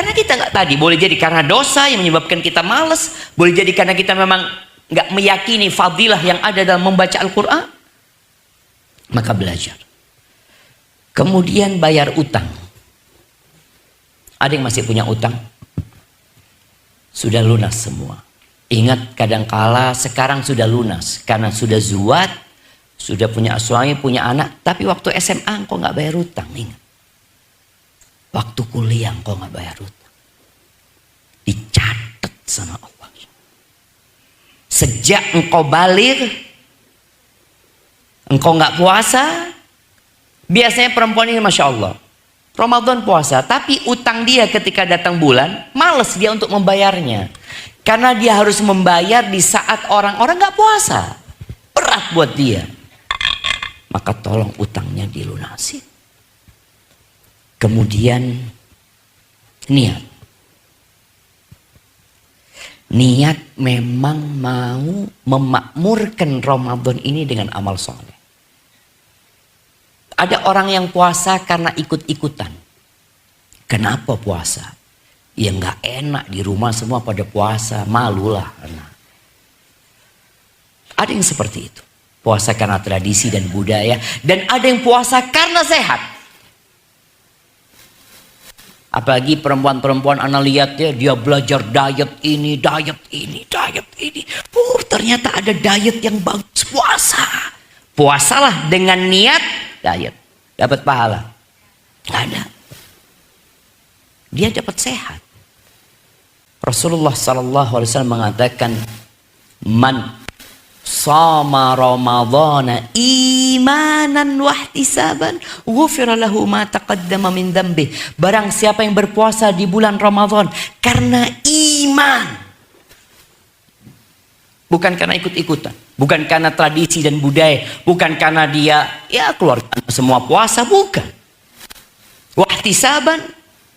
Karena kita nggak tadi, boleh jadi karena dosa yang menyebabkan kita malas, boleh jadi karena kita memang nggak meyakini fadilah yang ada dalam membaca Al-Quran. Maka belajar. Kemudian bayar utang. Ada yang masih punya utang? Sudah lunas semua. Ingat, kadangkala sekarang sudah lunas karena sudah zuat, sudah punya suami, punya anak, tapi waktu SMA engkau nggak bayar utang. Ingat. Waktu kuliah engkau nggak bayar utang. Dicatat sama Allah. Sejak engkau balik, engkau nggak puasa. Biasanya perempuan ini Masya Allah, Ramadan puasa, tapi utang dia ketika datang bulan, males dia untuk membayarnya. Karena dia harus membayar di saat orang-orang nggak puasa. Berat buat dia. Maka tolong utangnya dilunasi. Kemudian niat. Niat memang mau memakmurkan Ramadan ini dengan amal soleh. Ada orang yang puasa karena ikut-ikutan. Kenapa puasa? Ya nggak enak di rumah semua pada puasa, malulah. Ada yang seperti itu. Puasa karena tradisi dan budaya. Dan ada yang puasa karena sehat. Apalagi perempuan-perempuan anak lihat ya, dia belajar diet ini, diet ini, diet ini. Ternyata ada diet yang bagus, puasa. Puasalah dengan niat diet. Dapat pahala? Nggak ada. Dia dapat sehat. Rasulullah SAW mengatakan, man sama Ramadhana imanan wahtisaban ghufira lahu ma taqaddama min dhanbi. Barang siapa yang berpuasa di bulan Ramadan karena iman, bukan karena ikut-ikutan, bukan karena tradisi dan budaya, bukan karena dia ya keluarga semua puasa, bukan. Wahtisaban,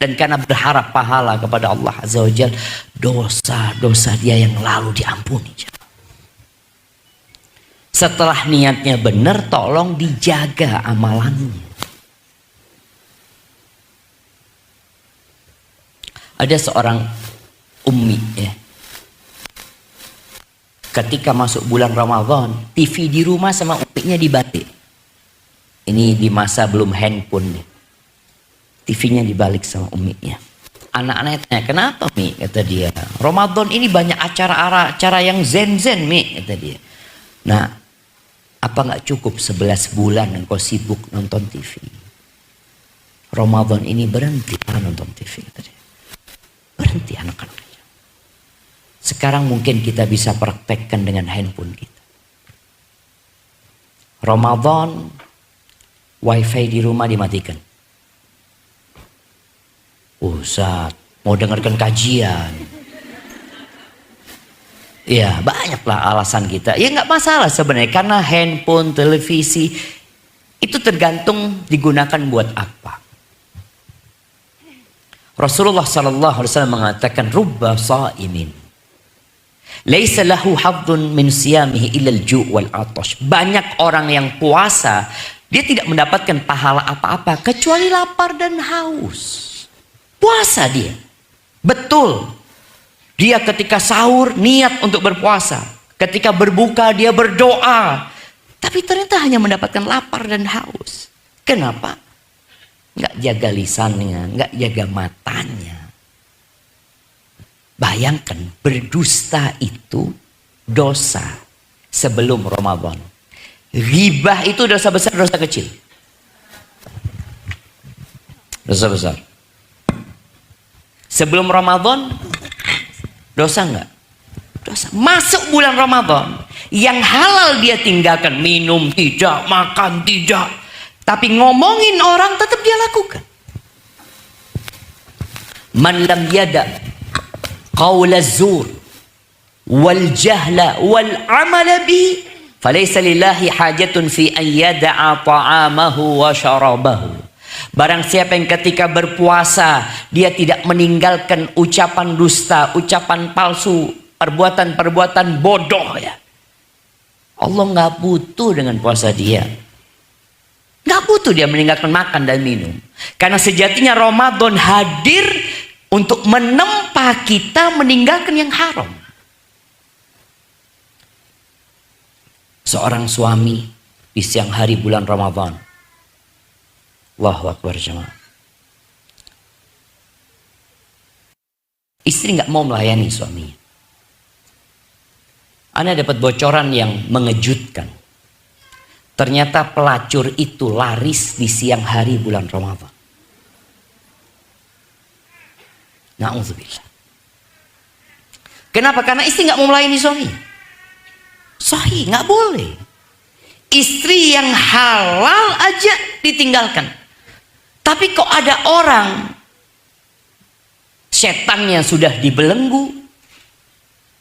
dan karena berharap pahala kepada Allah Azza wa Jalla, dosa-dosa dia yang lalu diampuni. Setelah niatnya benar, tolong dijaga amalannya. Ada seorang ummi ya. Ketika masuk bulan Ramadan, TV di rumah sama umminya dibalik. Ini di masa belum handphone ya. TV-nya dibalik sama umminya. Anak-anaknya tanya, kenapa Mi? Kata dia, Ramadan ini banyak acara-acara yang zen-zen Mi, kata dia. Nah, apa nggak cukup 11 bulan engkau sibuk nonton TV? Ramadan ini berhenti nonton TV. Berhenti anak-anaknya. Sekarang mungkin kita bisa praktekkan dengan handphone kita. Ramadan, wifi di rumah dimatikan. Ustaz, mau dengarkan kajian. Ya banyaklah alasan kita. Ya nggak masalah sebenarnya, karena handphone, televisi itu tergantung digunakan buat apa. Rasulullah SAW mengatakan, rubba sa'imin laisa lahu haddun min siyamihi illa al-ju' wal 'atash. Banyak orang yang puasa, dia tidak mendapatkan pahala apa-apa kecuali lapar dan haus. Puasa dia. Betul. Dia ketika sahur niat untuk berpuasa. Ketika berbuka dia berdoa. Tapi ternyata hanya mendapatkan lapar dan haus. Kenapa? Nggak jaga lisannya, nggak jaga matanya. Bayangkan, berdusta itu dosa sebelum Ramadan. Ghibah itu dosa besar, dosa kecil? Dosa besar. Sebelum Ramadan dosa enggak? Dosa. Masuk bulan Ramadan, yang halal dia tinggalkan, minum tidak, makan tidak, tapi ngomongin orang tetap dia lakukan. Man lam yada qaula zur wal jahla wal amala bi falaysa lillahi hajatun fi an yada'a ta'amahu wa syarabahu. Barang siapa yang ketika berpuasa dia tidak meninggalkan ucapan dusta, ucapan palsu, perbuatan-perbuatan bodoh ya. Allah nggak butuh dengan puasa dia. Nggak butuh dia meninggalkan makan dan minum. Karena sejatinya Ramadan hadir untuk menempa kita meninggalkan yang haram. Seorang suami di siang hari bulan Ramadan, Allahu Akbar jemaah, istri nggak mau melayani suaminya. Ana dapat bocoran yang mengejutkan. Ternyata pelacur itu laris di siang hari bulan Ramadan. Na'udzubillah. Kenapa? Karena istri nggak mau melayani suami. Sahih, nggak boleh. Istri yang halal aja ditinggalkan. Tapi kok ada orang setannya sudah dibelenggu,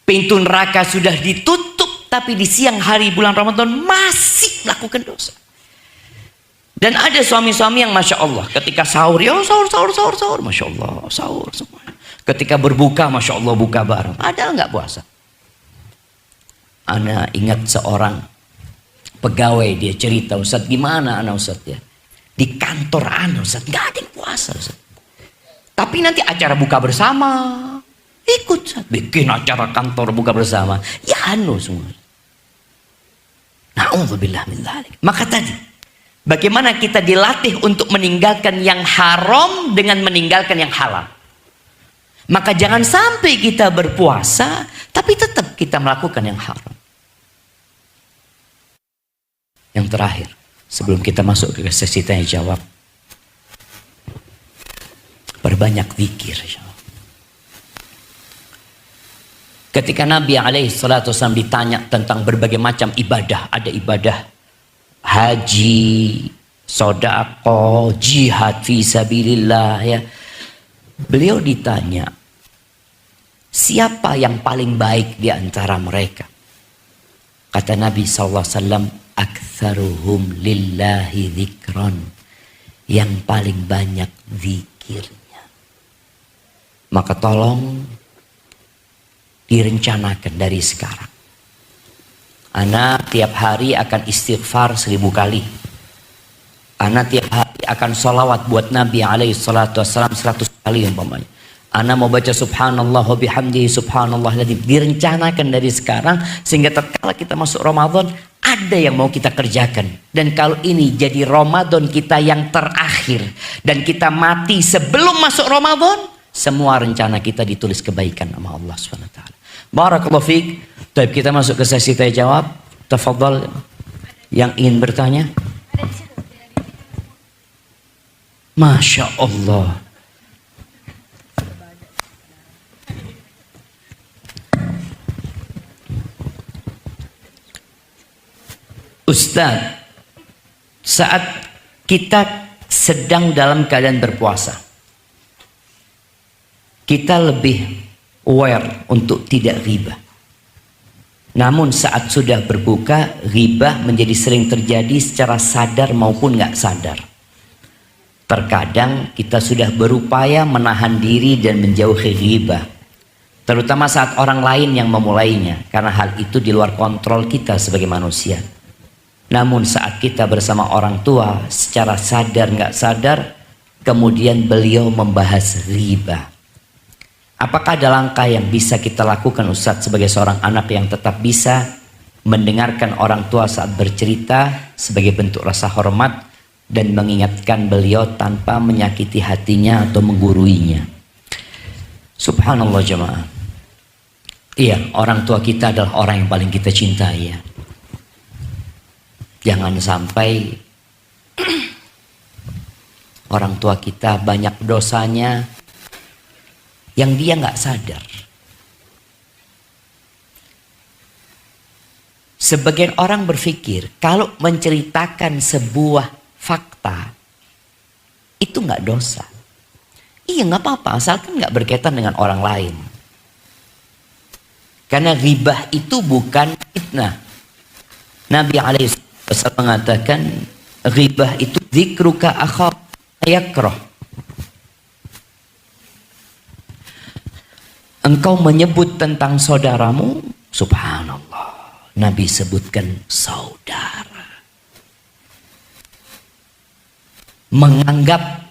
pintu neraka sudah ditutup, tapi di siang hari bulan Ramadan masih melakukan dosa. Dan ada suami-suami yang Masya Allah ketika sahur, ya sahur, Masya Allah, sahur semua. Ketika berbuka, Masya Allah, buka bareng. Ada nggak puasa? Ana ingat seorang pegawai, dia cerita, Ustaz gimana ana Ustaz ya? Di kantor ana Ustaz, nggak ada yang puasa Ustaz. Tapi nanti acara buka bersama, ikut Ustaz. Bikin acara kantor buka bersama. Ya anu semua. Na'udzubillah min dzalik. Maka tadi, bagaimana kita dilatih untuk meninggalkan yang haram dengan meninggalkan yang halal. Maka jangan sampai kita berpuasa, tapi tetap kita melakukan yang haram. Yang terakhir, sebelum kita masuk ke sesi tanya jawab, perbanyak zikir. Ketika Nabi SAW ditanya tentang berbagai macam ibadah, ada ibadah haji, sedekah, jihad fi sabilillah ya. Beliau ditanya, siapa yang paling baik di antara mereka? Kata Nabi SAW, aktsaruhum lillahi dzikran, yang paling banyak zikirnya. Maka tolong direncanakan dari sekarang. Ana tiap hari akan istighfar 1000 kali. Ana tiap hari akan sholawat buat Nabi SAW 100 kali umpamanya. Ana mau baca subhanallah wa bihamdihi subhanallah ladzi. Direncanakan dari sekarang sehingga tatkala kita masuk Ramadan ada yang mau kita kerjakan. Dan kalau ini jadi Ramadan kita yang terakhir dan kita mati sebelum masuk Ramadan, semua rencana kita ditulis kebaikan sama Allah SWT. Barakallahu fiik. Baik, kita masuk ke sesi tanya jawab. Tafadhal yang ingin bertanya. Masya Allah. Ustaz, saat kita sedang dalam keadaan berpuasa, kita lebih aware untuk tidak ghibah. Namun saat sudah berbuka, ghibah menjadi sering terjadi secara sadar maupun nggak sadar. Terkadang kita sudah berupaya menahan diri dan menjauhi ghibah, terutama saat orang lain yang memulainya, karena hal itu di luar kontrol kita sebagai manusia. Namun saat kita bersama orang tua, secara sadar nggak sadar, kemudian beliau membahas ghibah. Apakah ada langkah yang bisa kita lakukan Ustadz sebagai seorang anak yang tetap bisa mendengarkan orang tua saat bercerita sebagai bentuk rasa hormat dan mengingatkan beliau tanpa menyakiti hatinya atau mengguruinya? Subhanallah jemaah. Iya, orang tua kita adalah orang yang paling kita cintai ya. Jangan sampai orang tua kita banyak dosanya yang dia nggak sadar. Sebagian orang berpikir kalau menceritakan sebuah fakta itu nggak dosa. Iya nggak apa-apa asalkan nggak berkaitan dengan orang lain. Karena ghibah itu bukan fitnah. Nabi SAW mengatakan ghibah itu dzikruka akhaka yakrah. Engkau menyebut tentang saudaramu, subhanallah, Nabi sebutkan saudara. Menganggap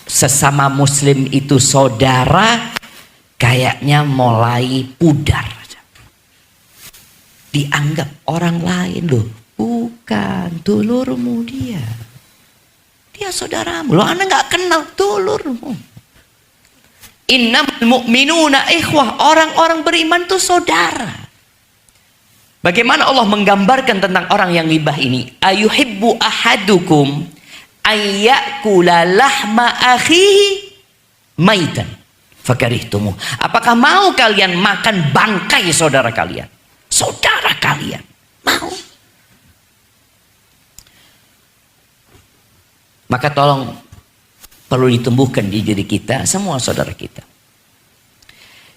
sesama muslim itu saudara kayaknya mulai pudar. Dianggap orang lain loh, bukan dulurmu dia. Dia saudaramu. Loh, Anda nggak kenal dulurmu. Innamal mu'minuna ikhwah. Orang-orang beriman itu saudara. Bagaimana Allah menggambarkan tentang orang yang ghibah ini? Ayuhibbu ahadukum ayyakula lahma akhihi maitan fakarihtumu. Apakah mau kalian makan bangkai saudara kalian? Saudara kalian mau? Maka tolong perlu ditumbuhkan di diri kita semua saudara kita.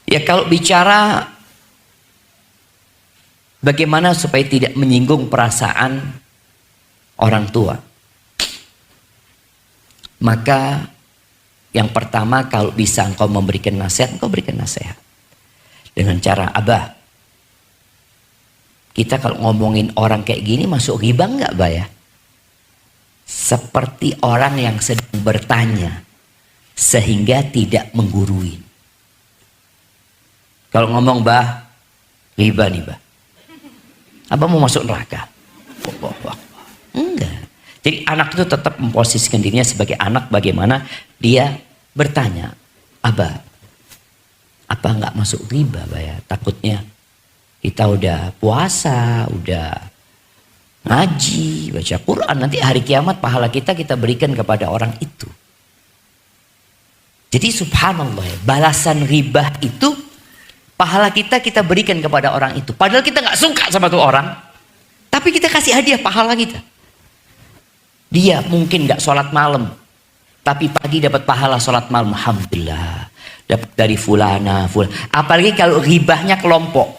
Ya, kalau bicara bagaimana supaya tidak menyinggung perasaan orang tua, maka yang pertama, kalau bisa engkau memberikan nasihat, engkau berikan nasihat dengan cara, Abah, kita kalau ngomongin orang kayak gini masuk ghibah nggak, Bah ya? Seperti orang yang sedang bertanya sehingga tidak menggurui. Kalau ngomong, Bah, ghibah nih, Bah. Abah mau masuk neraka? Enggak. Jadi anak itu tetap memposisikan dirinya sebagai anak, bagaimana dia bertanya, Abah, apa nggak masuk ghibah, Bah ya? Takutnya kita udah puasa, udah ngaji, baca Quran, nanti hari kiamat pahala kita berikan kepada orang itu. Jadi subhanallah ya, balasan ghibah itu pahala kita berikan kepada orang itu. Padahal kita nggak suka sama tuh orang, tapi kita kasih hadiah pahala kita. Dia mungkin nggak sholat malam, tapi pagi dapat pahala sholat malam, alhamdulillah. Dapat dari fulana. Apalagi kalau ghibahnya kelompok,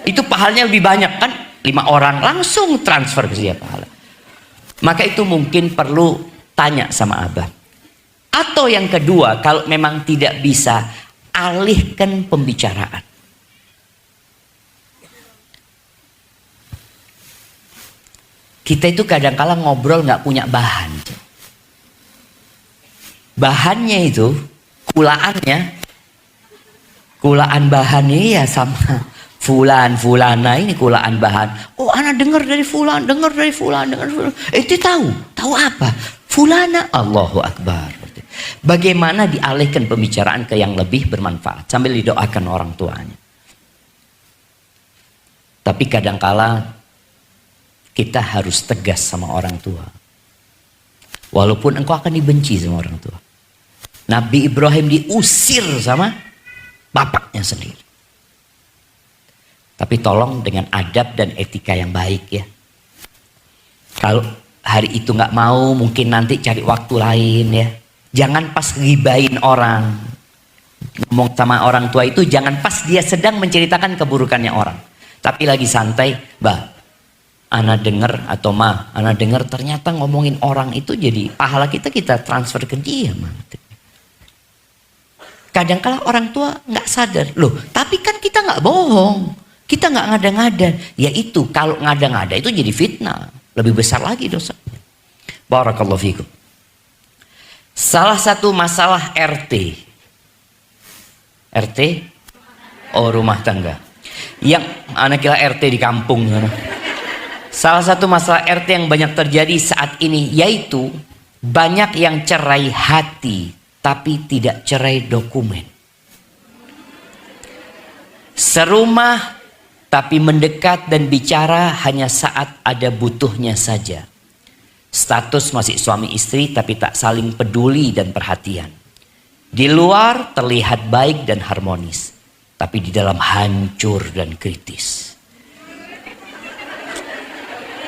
itu pahalanya lebih banyak kan, 5 orang langsung transfer ke dia pahala. Maka itu mungkin perlu tanya sama Abah. Atau yang kedua, kalau memang tidak bisa, alihkan pembicaraan. Kita itu kadang-kala ngobrol nggak punya bahan. Bahannya itu, kulaan bahannya ya sama fulana ini kulaan bahan. Oh, anak dengar dari fulan. Itu tahu apa? Fulana, Allahu Akbar. Bagaimana dialihkan pembicaraan ke yang lebih bermanfaat sambil didoakan orang tuanya. Tapi kadangkala kita harus tegas sama orang tua. Walaupun engkau akan dibenci sama orang tua. Nabi Ibrahim diusir sama bapaknya sendiri. Tapi tolong dengan adab dan etika yang baik ya. Kalau hari itu nggak mau, mungkin nanti cari waktu lain ya. Jangan pas ngibain orang. Ngomong sama orang tua itu jangan pas dia sedang menceritakan keburukannya orang. Tapi lagi santai, Bah, ana denger atau Ma, ana denger ternyata ngomongin orang itu jadi pahala kita transfer ke dia, Ma. Kadang-kala orang tua nggak sadar, loh, tapi kan kita nggak bohong. Kita nggak ngada-ngada. Ya itu, kalau ngada-ngada itu jadi fitnah. Lebih besar lagi dosanya. Barakallahu fikum. Salah satu masalah RT. RT? Oh, rumah tangga. Yang anak kira RT di kampung. Salah satu masalah RT yang banyak terjadi saat ini, yaitu banyak yang cerai hati, tapi tidak cerai dokumen. Serumah tapi mendekat dan bicara hanya saat ada butuhnya saja. Status masih suami istri tapi tak saling peduli dan perhatian. Di luar terlihat baik dan harmonis, tapi di dalam hancur dan kritis.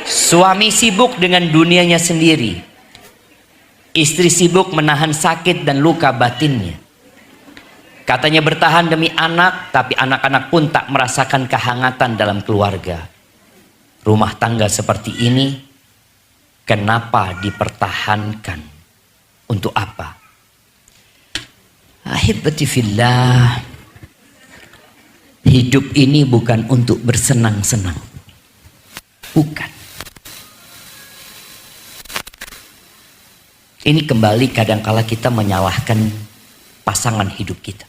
Suami sibuk dengan dunianya sendiri. Istri sibuk menahan sakit dan luka batinnya. Katanya bertahan demi anak, tapi anak-anak pun tak merasakan kehangatan dalam keluarga. Rumah tangga seperti ini, kenapa dipertahankan? Untuk apa? Ahibati fillah, hidup ini bukan untuk bersenang-senang. Bukan. Ini kembali kadangkala kita menyalahkan pasangan hidup kita.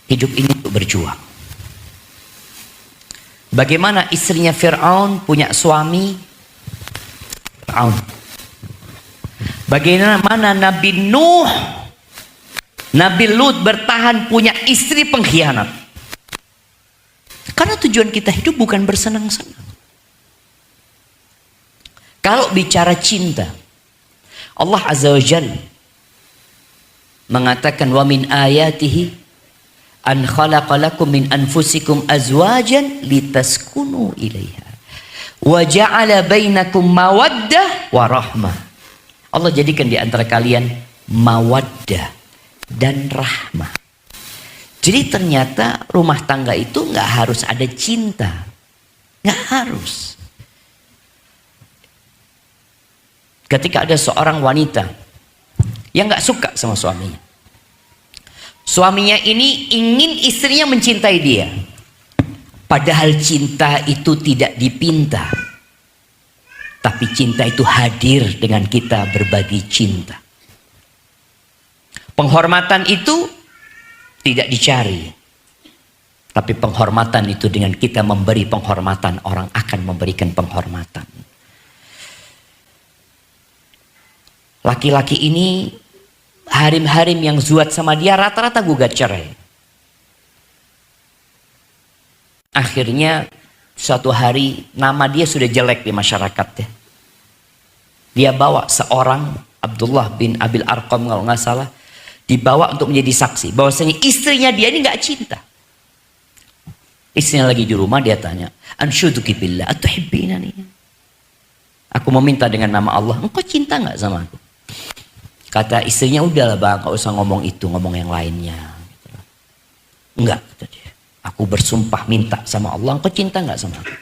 Hidup ini untuk berjuang. Bagaimana istrinya Fir'aun punya suami Fir'aun. Bagaimana Nabi Nuh, Nabi Lut bertahan punya istri pengkhianat. Karena tujuan kita hidup bukan bersenang-senang. Kalau bicara cinta, Allah Azza wa Jalla mengatakan wa min ayatihi an khalaqalakum min anfusikum azwajan litaskunu ilaiha wa ja'ala bainakum mawaddah wa rahmah. Allah jadikan di antara kalian mawaddah dan rahmah. Jadi ternyata rumah tangga itu nggak harus ada cinta, nggak harus. Ketika ada seorang wanita yang nggak suka sama suaminya, suaminya ini ingin istrinya mencintai dia, padahal cinta itu tidak dipinta, tapi cinta itu hadir dengan kita berbagi cinta. Penghormatan itu tidak dicari, tapi penghormatan itu dengan kita memberi penghormatan, orang akan memberikan penghormatan. Laki-laki ini harim-harim yang zuat sama dia rata-rata gugat cerai. Akhirnya suatu hari nama dia sudah jelek di masyarakat ya. Dia bawa seorang Abdullah bin Abil Arqam kalau nggak salah, dibawa untuk menjadi saksi bahwasanya istrinya dia ini nggak cinta. Istrinya lagi di rumah, dia tanya, "Anshuduki billah atuhibbinani?" Aku meminta dengan nama Allah, engkau cinta nggak sama aku? Kata istrinya, udahlah bang, gak usah ngomong itu, ngomong yang lainnya. Enggak, kata dia. Aku bersumpah minta sama Allah, engkau cinta nggak sama aku?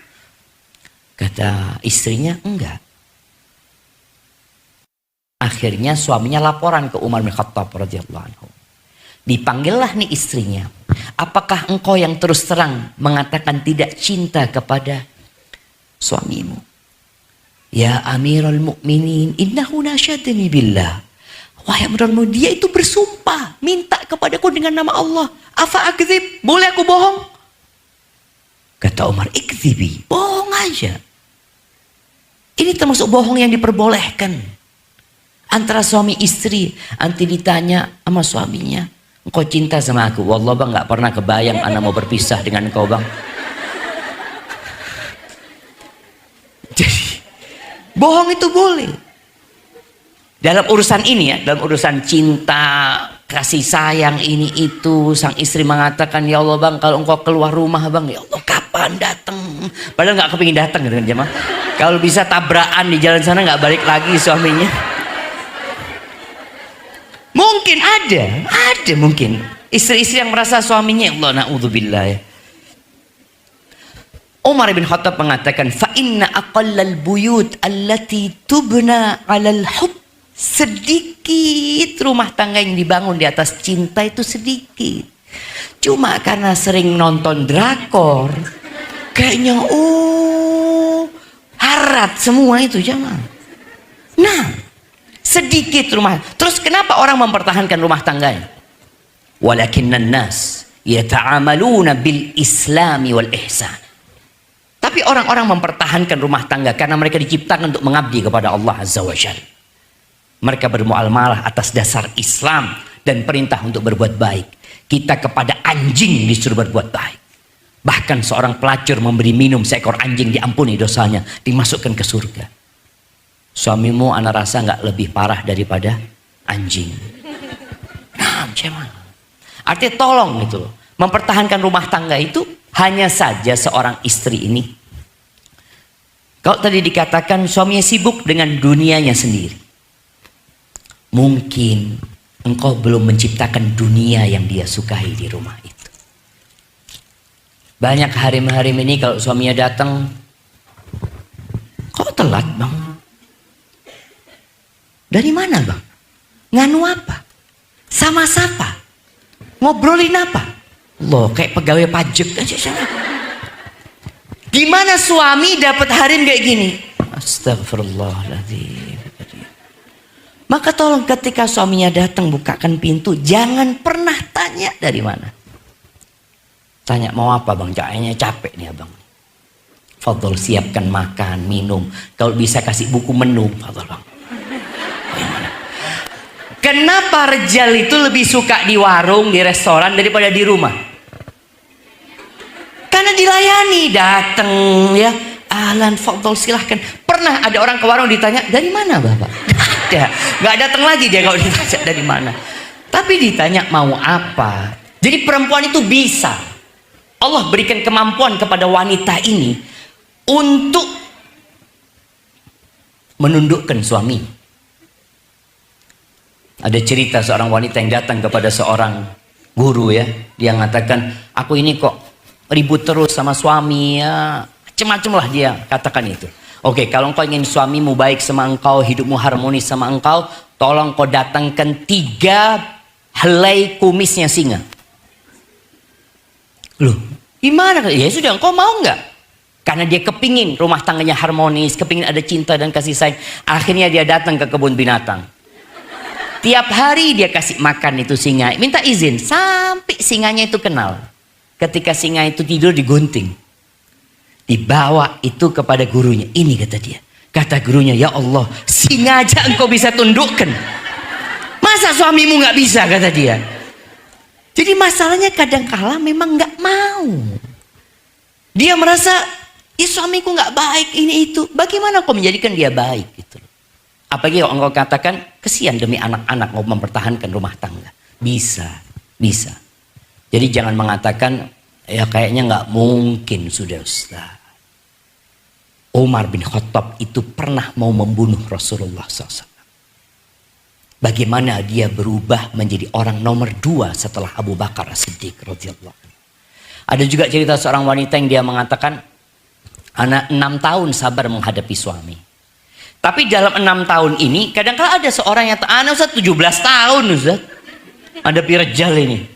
Kata istrinya, enggak. Akhirnya suaminya laporan ke Umar bin Khattab radhiyallahu anhu. Dipanggillah nih istrinya. Apakah engkau yang terus terang mengatakan tidak cinta kepada suamimu? Ya Amirul Mukminin, innahu nasyadani billah. Wahai Amirul Mukminin, dia itu bersumpah minta kepadaku dengan nama Allah. Afa akdzib? Boleh aku bohong? Kata Umar, ikdzibi, bohong aja. Ini termasuk bohong yang diperbolehkan antara suami istri. Nanti ditanya sama suaminya, engkau cinta sama aku? Wallah bang, gak pernah kebayang anak mau berpisah dengan engkau bang. Jadi bohong itu boleh dalam urusan ini ya, dalam urusan cinta, kasih sayang ini itu. Sang istri mengatakan, ya Allah bang, kalau engkau keluar rumah bang, ya Allah kapan datang? Padahal nggak kepingin datang gitu kan jemaah. Kalau bisa tabrakan di jalan sana nggak balik lagi suaminya. Mungkin ada mungkin istri-istri yang merasa suaminya, ya Allah na'udzubillah ya. Umar bin Khattab mengatakan, fa inna aqallal buyut allati tubna 'alal hub. Sedikit rumah tangga yang dibangun di atas cinta itu sedikit. Cuma karena sering nonton drakor, kayaknya harat semua itu jangan. Nah, sedikit rumah. Terus kenapa orang mempertahankan rumah tangganya? Walakinnan nas yata'amaluna bil islami wal ihsan. Tapi orang-orang mempertahankan rumah tangga karena mereka diciptakan untuk mengabdi kepada Allah Azza wa Jalla. Mereka bermuamalah atas dasar Islam dan perintah untuk berbuat baik. Kita kepada anjing disuruh berbuat baik. Bahkan seorang pelacur memberi minum seekor anjing, diampuni dosanya, dimasukkan ke surga. Suamimu ana rasa nggak lebih parah daripada anjing. Nah, cuman artinya tolong gitu loh. Mempertahankan rumah tangga itu hanya saja seorang istri ini. Kalau tadi dikatakan suaminya sibuk dengan dunianya sendiri, mungkin engkau belum menciptakan dunia yang dia sukai di rumah itu. Banyak harim-harim ini kalau suaminya datang, kok telat bang? Dari mana bang? Nganu apa? Sama siapa? Ngobrolin apa? Loh, kayak pegawai pajak aja. Gimana suami dapat harim kayak gini? Astagfirullahaladzim. Maka tolong ketika suaminya datang bukakan pintu, jangan pernah tanya dari mana. Tanya mau apa bang, kayaknya capek nih abang. Fadol siapkan makan, minum. Kalau bisa kasih buku menu, Fadol bang. Kenapa Rejal itu lebih suka di warung, di restoran daripada di rumah? Karena dilayani, datang ya. Ahlan, Fadol silahkan. Pernah ada orang ke warung ditanya, dari mana bapak? Gak datang lagi dia kalau ditanya dari mana. Tapi ditanya mau apa. Jadi perempuan itu bisa. Allah berikan kemampuan kepada wanita ini untuk menundukkan suami. Ada cerita seorang wanita yang datang kepada seorang guru ya. Dia mengatakan, aku ini kok ribut terus sama suami ya. Macam-macam lah dia katakan itu. Oke, kalau engkau ingin suamimu baik sama engkau, hidupmu harmonis sama engkau, tolong kau datangkan 3 helai kumisnya singa. Loh, gimana? Ya sudah, engkau mau nggak? Karena dia kepingin rumah tangganya harmonis, kepingin ada cinta dan kasih sayang. Akhirnya dia datang ke kebun binatang. Tiap hari dia kasih makan itu singa, minta izin sampai singanya itu kenal. Ketika singa itu tidur digunting. Dibawa itu kepada gurunya. Ini kata dia. Kata gurunya, ya Allah, singa aja engkau bisa tundukkan. Masa suamimu nggak bisa, kata dia. Jadi masalahnya kadangkala memang nggak mau. Dia merasa, suamiku nggak baik ini itu. Bagaimana kau menjadikan dia baik gitu. Apalagi kalau engkau katakan, kesian demi anak-anak mau mempertahankan rumah tangga. Bisa, bisa. Jadi jangan mengatakan, ya kayaknya nggak mungkin sudah Ustaz. Umar bin Khattab itu pernah mau membunuh Rasulullah SAW. Bagaimana dia berubah menjadi orang nomor 2 setelah Abu Bakar As-Siddiq radhiyallahu anhu. Ada juga cerita seorang wanita yang dia mengatakan, anak 6 tahun sabar menghadapi suami. Tapi dalam 6 tahun ini kadang-kadang ada seorang yang anak Ustaz 17 tahun Ustaz. Ada Rejal ini.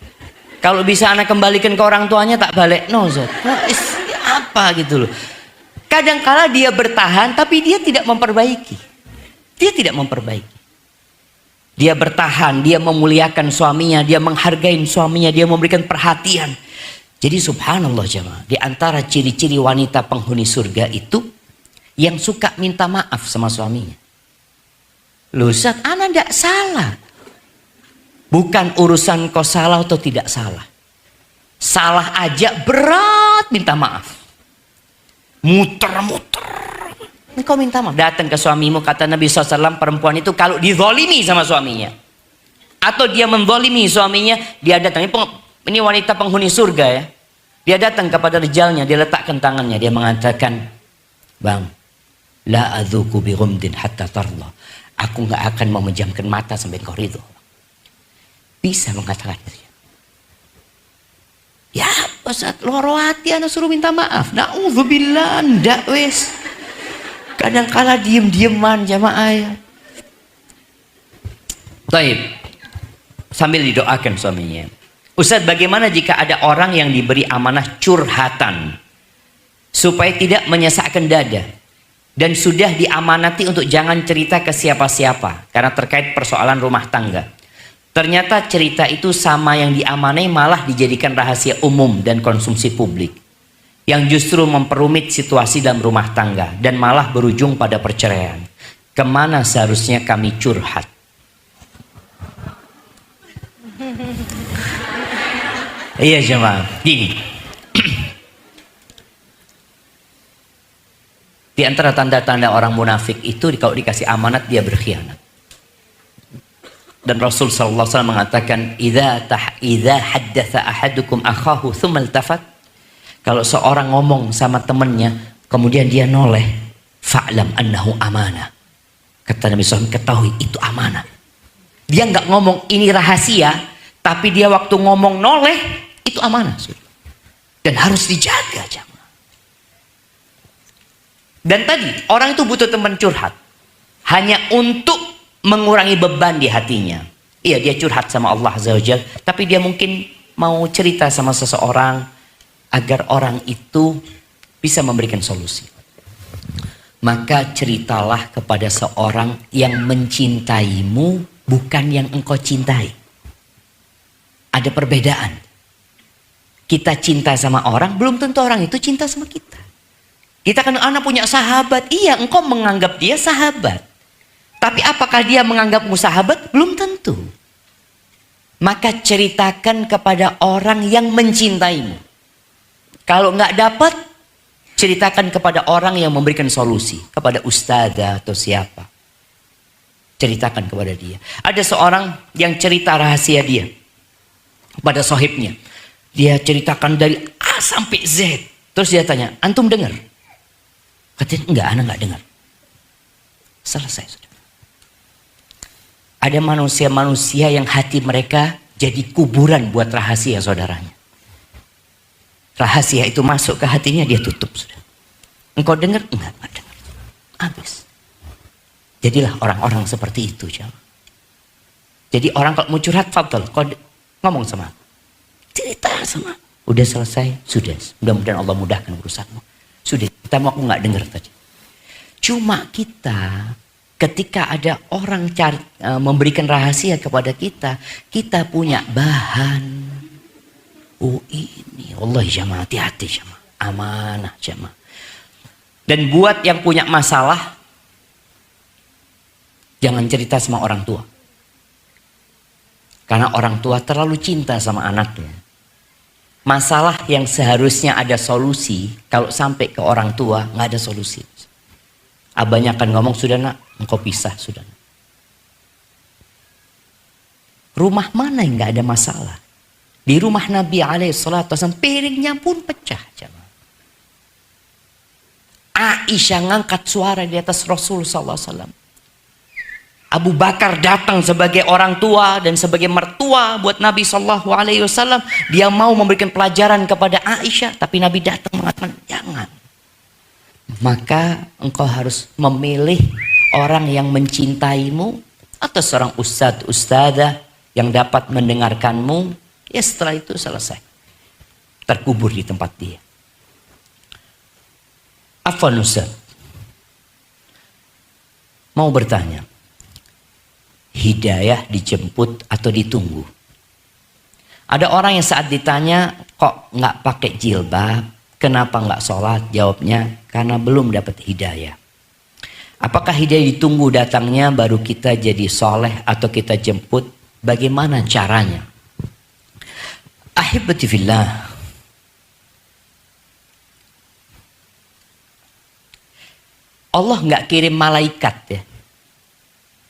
Kalau bisa anak kembalikan ke orang tuanya tak balik no Ustaz. Apa gitu loh. Kadangkala dia bertahan tapi dia tidak memperbaiki. Dia tidak memperbaiki. Dia bertahan, dia memuliakan suaminya, dia menghargai suaminya, dia memberikan perhatian. Jadi subhanallah jemaah, di antara ciri-ciri wanita penghuni surga itu yang suka minta maaf sama suaminya. Loh Ustaz, ana tidak salah. Bukan urusan kau salah atau tidak salah. Salah aja berat minta maaf. Muter-muter. Engkau minta maaf. Datang ke suamimu, kata Nabi SAW, perempuan itu kalau dizolimi sama suaminya. Atau dia menzolimi suaminya, dia datang. Ini wanita penghuni surga ya. Dia datang kepada rijalnya, dia letakkan tangannya. Dia mengatakan, bang, la adzuku bi ghumdin hatta tarla. Aku gak akan memejamkan mata sampai kau ridho. Bisa mengatakan itu. Ya Ustaz, loro hati anda suruh minta maaf. Na'udzubillah, ndak wes. Kadang-kala diem-dieman jamaah ya. Baik. Sambil didoakan suaminya. Ustaz, bagaimana jika ada orang yang diberi amanah curhatan supaya tidak menyesakkan dada dan sudah diamanati untuk jangan cerita ke siapa-siapa karena terkait persoalan rumah tangga? Ternyata cerita itu sama yang diamanai malah dijadikan rahasia umum dan konsumsi publik. Yang justru memperumit situasi dalam rumah tangga dan malah berujung pada perceraian. Kemana seharusnya kami curhat? Iya jemaah, gini. Di antara tanda-tanda orang munafik itu kalau dikasih amanat dia berkhianat. Dan Rasul SAW mengatakan, idza haddatha ahadukum akhahu thumma iltafat. Kalau seorang ngomong sama temannya, kemudian dia noleh, fa'lam annahu amanah. Kata Nabi SAW, ketahui itu amanah. Dia nggak ngomong ini rahasia, tapi dia waktu ngomong noleh, itu amanah. Dan harus dijaga jamaah. Dan tadi, orang itu butuh teman curhat. Hanya untuk mengurangi beban di hatinya. Iya, dia curhat sama Allah Azza wa Jalla, tapi dia mungkin mau cerita sama seseorang agar orang itu bisa memberikan solusi. maka ceritalah kepada seorang yang mencintaimu, bukan yang engkau cintai. Ada perbedaan. Kita cinta sama orang, belum tentu orang itu cinta sama kita. Kita kan anak punya sahabat, iya engkau menganggap dia sahabat. Tapi apakah dia menganggapmu sahabat? Belum tentu. Maka ceritakan kepada orang yang mencintaimu. Kalau nggak dapat, ceritakan kepada orang yang memberikan solusi. Kepada ustazah atau siapa. Ceritakan kepada dia. Ada seorang yang cerita rahasia dia kepada sohibnya. Dia ceritakan dari A sampai Z. Terus dia tanya, antum dengar? Katanya, enggak, anak nggak dengar. Selesai sudah. Ada manusia-manusia yang hati mereka jadi kuburan buat rahasia saudaranya. Rahasia itu masuk ke hatinya, dia tutup sudah. Engkau dengar? Enggak dengar. Habis. Jadilah orang-orang seperti itu. Jadi orang kalau mau curhat, fadl, kau ngomong sama aku. Cerita sama. Udah selesai? Sudah. Mudah-mudahan Allah mudahkan urusanmu. Sudah. Kita mau aku nggak dengar tadi. Cuma kita... Ketika ada orang memberikan rahasia kepada kita, kita punya bahan. Oh ini, Allah jamaah, hati-hati jamaah, amanah jamaah. Dan buat yang punya masalah, jangan cerita sama orang tua. Karena orang tua terlalu cinta sama anaknya. Masalah yang seharusnya ada solusi, kalau sampai ke orang tua, nggak ada solusi. Abahnya akan ngomong, sudah nak, engkau pisah, sudah nak. Rumah mana yang nggak ada masalah? Di rumah Nabi SAW, piringnya pun pecah. Aisyah ngangkat suara di atas Rasul SAW. Abu Bakar datang sebagai orang tua dan sebagai mertua buat Nabi SAW. Dia mau memberikan pelajaran kepada Aisyah, tapi Nabi datang mengatakan, jangan. Maka engkau harus memilih orang yang mencintaimu atau seorang ustadzah yang dapat mendengarkanmu. Ya setelah itu selesai. Terkubur di tempat dia. Afwan Ustaz, mau bertanya, hidayah dijemput atau ditunggu? Ada orang yang saat ditanya, kok nggak pakai jilbab? Kenapa nggak sholat? Jawabnya, karena belum dapat hidayah. Apakah hidayah ditunggu datangnya baru kita jadi soleh atau kita jemput? Bagaimana caranya? Ahibati fillah. Allah nggak kirim malaikat ya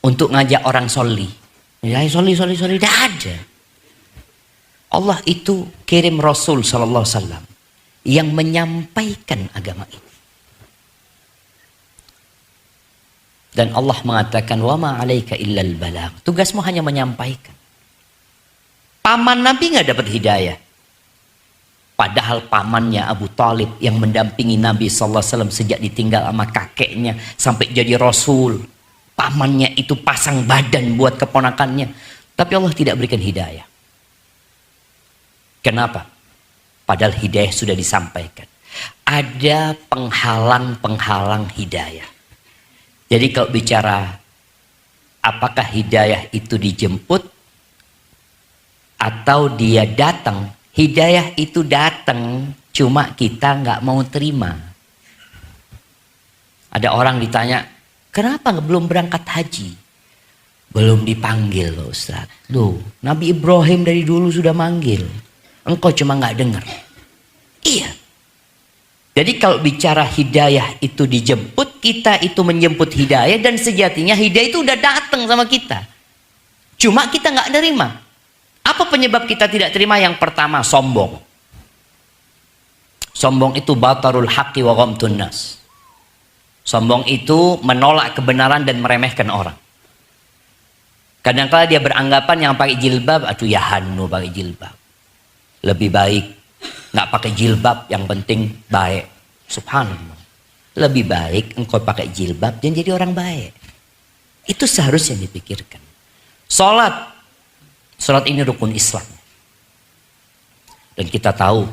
untuk ngajak orang soli. Ya soli, tidak ada. Allah itu kirim Rasul Sallallahu Alaihi Wasallam yang menyampaikan agama ini. Dan Allah mengatakan, wa ma 'alaika illal balagh. Tugasmu hanya menyampaikan. Paman Nabi nggak dapat hidayah. Padahal pamannya Abu Talib yang mendampingi Nabi sallallahu alaihi wasallam sejak ditinggal sama kakeknya sampai jadi Rasul. Pamannya itu pasang badan buat keponakannya. Tapi Allah tidak berikan hidayah. Kenapa? Padahal hidayah sudah disampaikan. Ada penghalang-penghalang hidayah. Jadi kalau bicara apakah hidayah itu dijemput atau dia datang, hidayah itu datang, cuma kita nggak mau terima. Ada orang ditanya, kenapa belum berangkat haji? Belum dipanggil loh Ustaz. Loh, Nabi Ibrahim dari dulu sudah manggil. Engkau cuma nggak dengar. Iya. Jadi kalau bicara hidayah itu dijemput, kita itu menjemput hidayah dan sejatinya hidayah itu udah datang sama kita. Cuma kita nggak terima. Apa penyebab kita tidak terima? Yang pertama, sombong. Sombong itu batarul haqqi wa ghamtun nas. Sombong itu menolak kebenaran dan meremehkan orang. Kadang-kadang dia beranggapan yang pakai jilbab, aduh ya hanu pakai jilbab. Lebih baik nggak pakai jilbab, yang penting baik. Subhanallah. Lebih baik engkau pakai jilbab dan jadi orang baik. Itu seharusnya dipikirkan. Salat ini rukun Islam. Dan kita tahu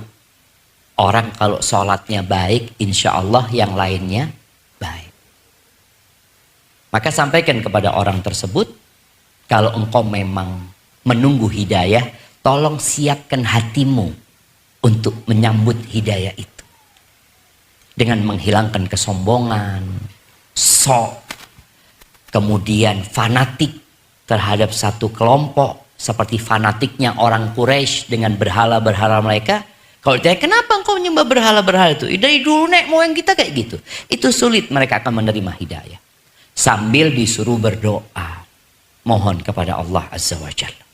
orang kalau salatnya baik, insya Allah yang lainnya baik. Maka sampaikan kepada orang tersebut, kalau engkau memang menunggu hidayah, tolong siapkan hatimu untuk menyambut hidayah itu. Dengan menghilangkan kesombongan, sok, kemudian fanatik terhadap satu kelompok, seperti fanatiknya orang Quraisy dengan berhala-berhala mereka. Kalau ditanya, kenapa engkau menyembah berhala-berhala itu? Dari dulu nenek moyang kita kayak gitu. Itu sulit mereka akan menerima hidayah. Sambil disuruh berdoa, mohon kepada Allah Azza wa Jalla.